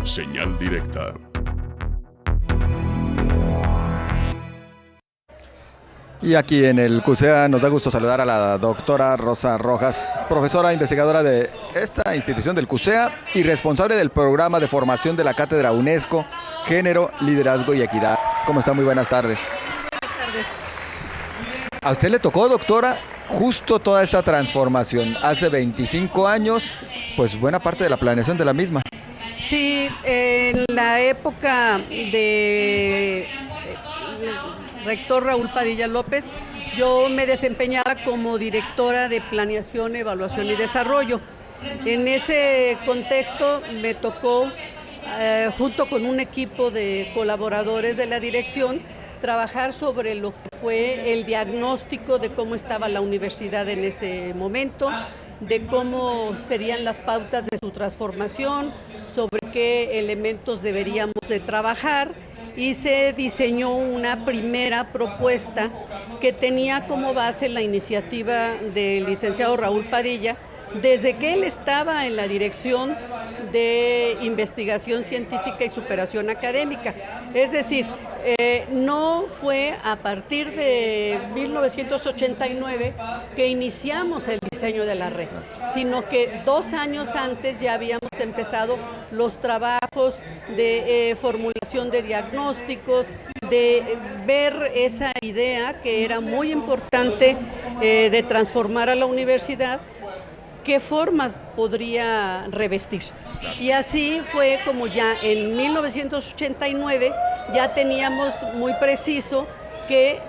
Señal directa. Y aquí en el CUSEA nos da gusto saludar a la doctora Rosa Rojas, profesora investigadora de esta institución del CUSEA y responsable del programa de formación de la Cátedra UNESCO, Género, Liderazgo y Equidad. ¿Cómo está? Muy buenas tardes. Buenas tardes. A usted le tocó, doctora, justo toda esta transformación. Hace 25 años, pues buena parte de la planeación de la misma. Sí, en la época de rector Raúl Padilla López, yo me desempeñaba como directora de Planeación, Evaluación y Desarrollo. En ese contexto me tocó, junto con un equipo de colaboradores de la dirección, trabajar sobre lo que fue el diagnóstico de cómo estaba la universidad en ese momento, de cómo serían las pautas de su transformación, sobre qué elementos deberíamos de trabajar, y se diseñó una primera propuesta que tenía como base la iniciativa del licenciado Raúl Padilla, desde que él estaba en la Dirección de Investigación Científica y Superación Académica. Es decir, no fue a partir de 1989 que iniciamos el diseño de la red, sino que 2 años antes ya habíamos empezado los trabajos de formulación de diagnósticos, de ver esa idea que era muy importante de transformar a la universidad, qué formas podría revestir. Y así fue como ya en 1989 ya teníamos muy preciso que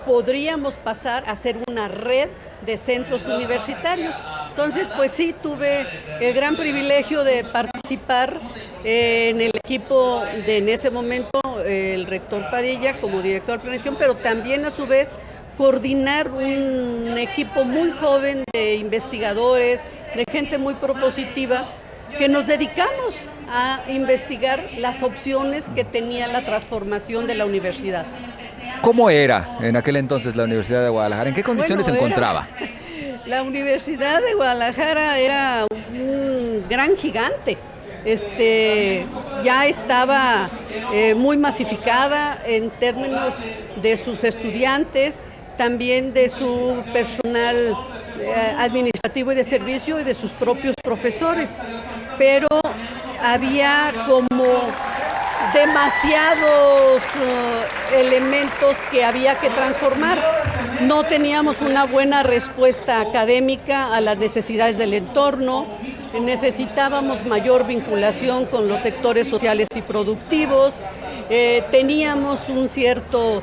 podríamos pasar a ser una red de centros universitarios. Entonces, pues sí, tuve el gran privilegio de participar en el equipo de, en ese momento, el rector Padilla como director de planeación, pero también a su vez coordinar un equipo muy joven de investigadores, de gente muy propositiva, que nos dedicamos a investigar las opciones que tenía la transformación de la universidad. ¿Cómo era en aquel entonces la Universidad de Guadalajara? ¿En qué condiciones se encontraba? La Universidad de Guadalajara era un gran gigante. Ya estaba muy masificada en términos de sus estudiantes, también de su personal administrativo y de servicio y de sus propios profesores, pero había como demasiados elementos que había que transformar. No teníamos una buena respuesta académica a las necesidades del entorno, necesitábamos mayor vinculación con los sectores sociales y productivos, teníamos un cierto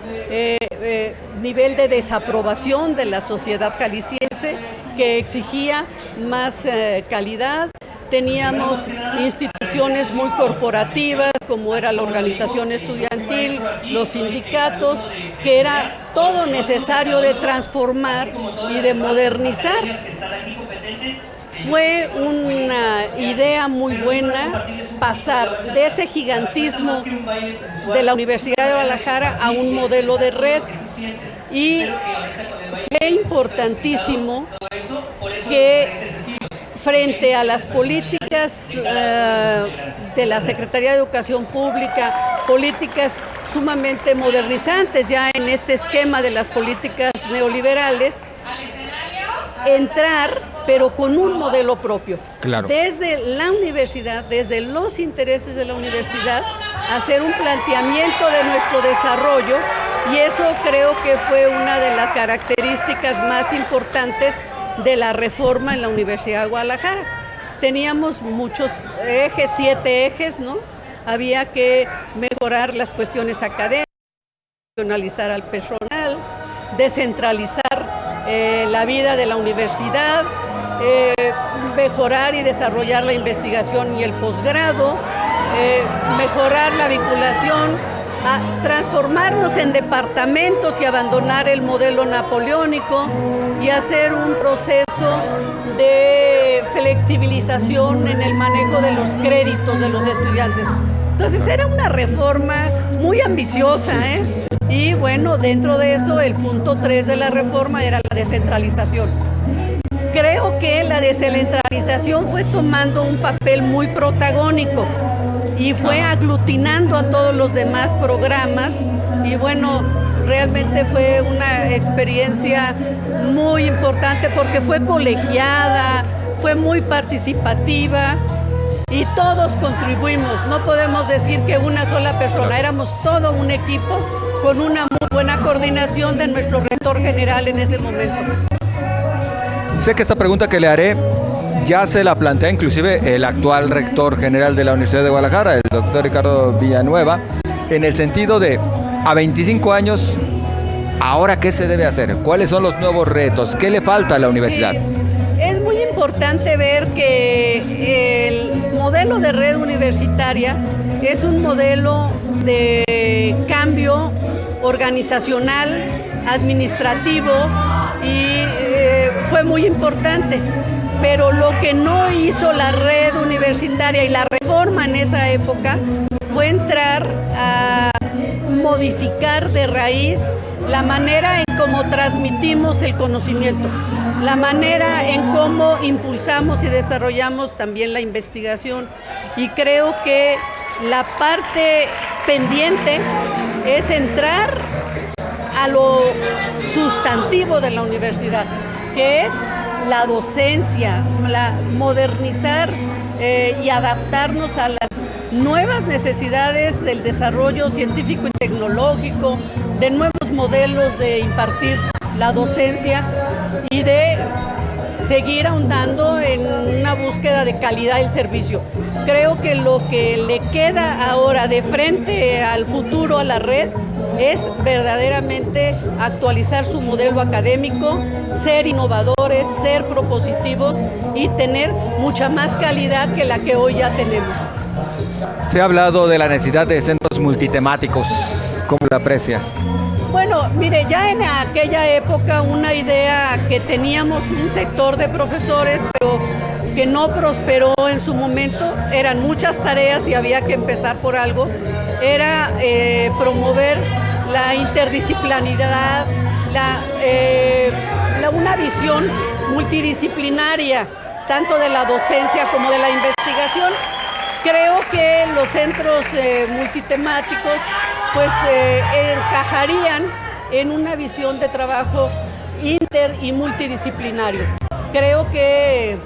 nivel de desaprobación de la sociedad jalisciense que exigía más calidad. Teníamos instituciones muy corporativas, como era la organización estudiantil, los sindicatos, que era todo necesario de transformar y de modernizar. Fue una idea muy buena pasar de ese gigantismo de la Universidad de Guadalajara a un modelo de red, y fue importantísimo que frente a las políticas de la Secretaría de Educación Pública, políticas sumamente modernizantes ya en este esquema de las políticas neoliberales, entrar pero con un modelo propio. Claro. Desde la universidad, desde los intereses de la universidad, hacer un planteamiento de nuestro desarrollo, y eso creo que fue una de las características más importantes de la reforma en la Universidad de Guadalajara. Teníamos muchos ejes, 7 ejes, ¿no? Había que mejorar las cuestiones académicas, profesionalizar al personal, descentralizar la vida de la universidad, mejorar y desarrollar la investigación y el posgrado, mejorar la vinculación, a transformarnos en departamentos y abandonar el modelo napoleónico y hacer un proceso de flexibilización en el manejo de los créditos de los estudiantes. Entonces era una reforma muy ambiciosa, ¿eh? Y bueno, dentro de eso el punto 3 de la reforma era la descentralización. Creo que la descentralización fue tomando un papel muy protagónico y fue aglutinando a todos los demás programas y bueno, realmente fue una experiencia muy importante porque fue colegiada, fue muy participativa y todos contribuimos. No podemos decir que una sola persona, éramos todo un equipo con una muy buena coordinación de nuestro rector general en ese momento. Sé que esta pregunta que le haré ya se la plantea inclusive el actual rector general de la Universidad de Guadalajara, el doctor Ricardo Villanueva, en el sentido de, a 25 años, ¿ahora qué se debe hacer? ¿Cuáles son los nuevos retos? ¿Qué le falta a la universidad? Sí, es muy importante ver que el modelo de red universitaria es un modelo de cambio organizacional, administrativo y fue muy importante. Pero lo que no hizo la red universitaria y la reforma en esa época fue entrar a modificar de raíz la manera en cómo transmitimos el conocimiento, la manera en cómo impulsamos y desarrollamos también la investigación. Y creo que la parte pendiente es entrar a lo sustantivo de la universidad, que es la docencia, modernizar y adaptarnos a las nuevas necesidades del desarrollo científico y tecnológico, de nuevos modelos de impartir la docencia y de seguir ahondando en una búsqueda de calidad del servicio. Creo que lo que le queda ahora de frente al futuro a la red es verdaderamente actualizar su modelo académico, ser innovadores, ser propositivos y tener mucha más calidad que la que hoy ya tenemos. Se ha hablado de la necesidad de centros multitemáticos. ¿Cómo la aprecia? Bueno, mire, ya en aquella época una idea que teníamos un sector de profesores, pero que no prosperó en su momento, eran muchas tareas y había que empezar por algo, era promover la interdisciplinaridad, una visión multidisciplinaria, tanto de la docencia como de la investigación. Creo que los centros multitemáticos pues encajarían en una visión de trabajo inter y multidisciplinario. Creo que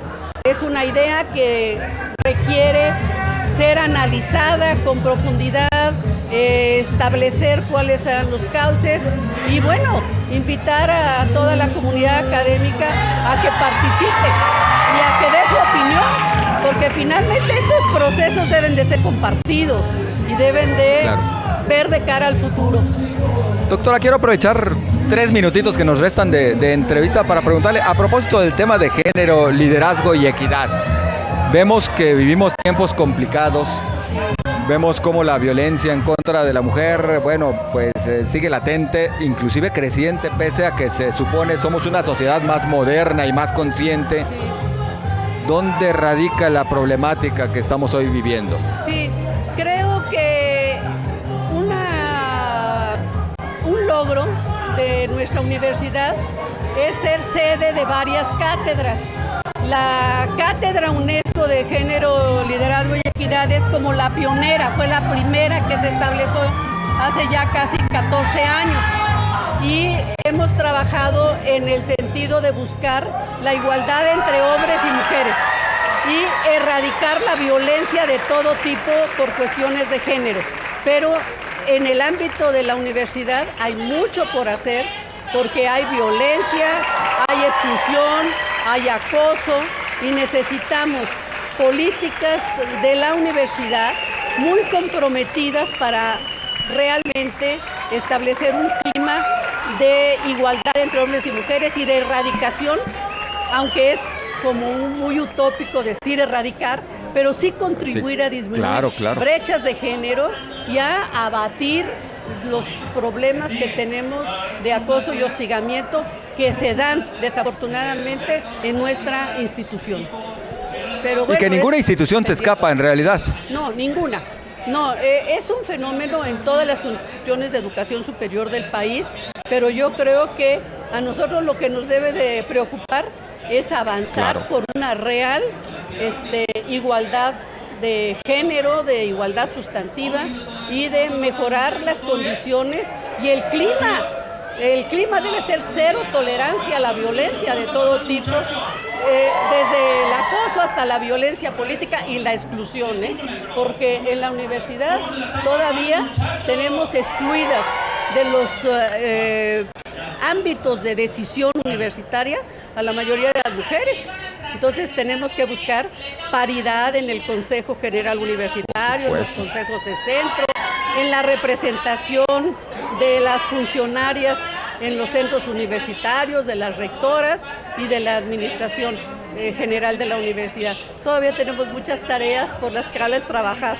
es una idea que requiere ser analizada con profundidad, establecer cuáles serán los cauces y bueno, invitar a toda la comunidad académica a que participe y a que dé su opinión, porque finalmente estos procesos deben de ser compartidos y deben de ver de cara al futuro. Doctora, quiero aprovechar 3 minutitos que nos restan de entrevista para preguntarle a propósito del tema de género, liderazgo y equidad. Vemos que vivimos tiempos complicados, vemos cómo la violencia en contra de la mujer, bueno, pues sigue latente, inclusive creciente, pese a que se supone somos una sociedad más moderna y más consciente. Sí. ¿Dónde radica la problemática que estamos hoy viviendo? Sí, creo que un logro de nuestra universidad es ser sede de varias cátedras. La Cátedra UNESCO de Género, Liderazgo y Equidad es como la pionera, fue la primera que se estableció hace ya casi 14 años. Y hemos trabajado en el sentido de buscar la igualdad entre hombres y mujeres y erradicar la violencia de todo tipo por cuestiones de género. Pero en el ámbito de la universidad hay mucho por hacer porque hay violencia, hay exclusión, hay acoso y necesitamos políticas de la universidad muy comprometidas para realmente establecer un clima de igualdad entre hombres y mujeres y de erradicación, aunque es como muy utópico decir erradicar, pero sí contribuir a disminuir brechas de género y a abatir los problemas que tenemos de acoso y hostigamiento que se dan desafortunadamente en nuestra institución. Pero bueno, y que ninguna institución se escapa en realidad. No, ninguna. No, es un fenómeno en todas las instituciones de educación superior del país, pero yo creo que a nosotros lo que nos debe de preocupar es avanzar por una real igualdad de género, de igualdad sustantiva y de mejorar las condiciones y el clima. El clima debe ser cero tolerancia a la violencia de todo tipo, desde el acoso hasta la violencia política y la exclusión, porque en la universidad todavía tenemos excluidas de los ámbitos de decisión universitaria a la mayoría de las mujeres. Entonces tenemos que buscar paridad en el Consejo General Universitario, en los consejos de centro, en la representación de las funcionarias en los centros universitarios, de las rectoras y de la administración general de la universidad. Todavía tenemos muchas tareas por las cuales trabajar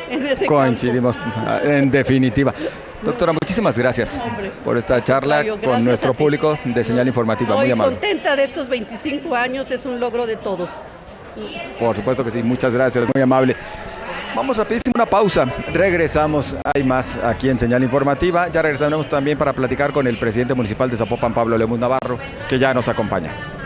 en ese Coincidimos, en definitiva. Doctora, muchísimas gracias por esta charla con nuestro público de Señal Informativa. Muy amable. Contenta de estos 25 años, es un logro de todos. Por supuesto que sí, muchas gracias, muy amable. Vamos rapidísimo una pausa, regresamos, hay más aquí en Señal Informativa. Ya regresaremos también para platicar con el presidente municipal de Zapopan, Pablo Lemus Navarro, que ya nos acompaña.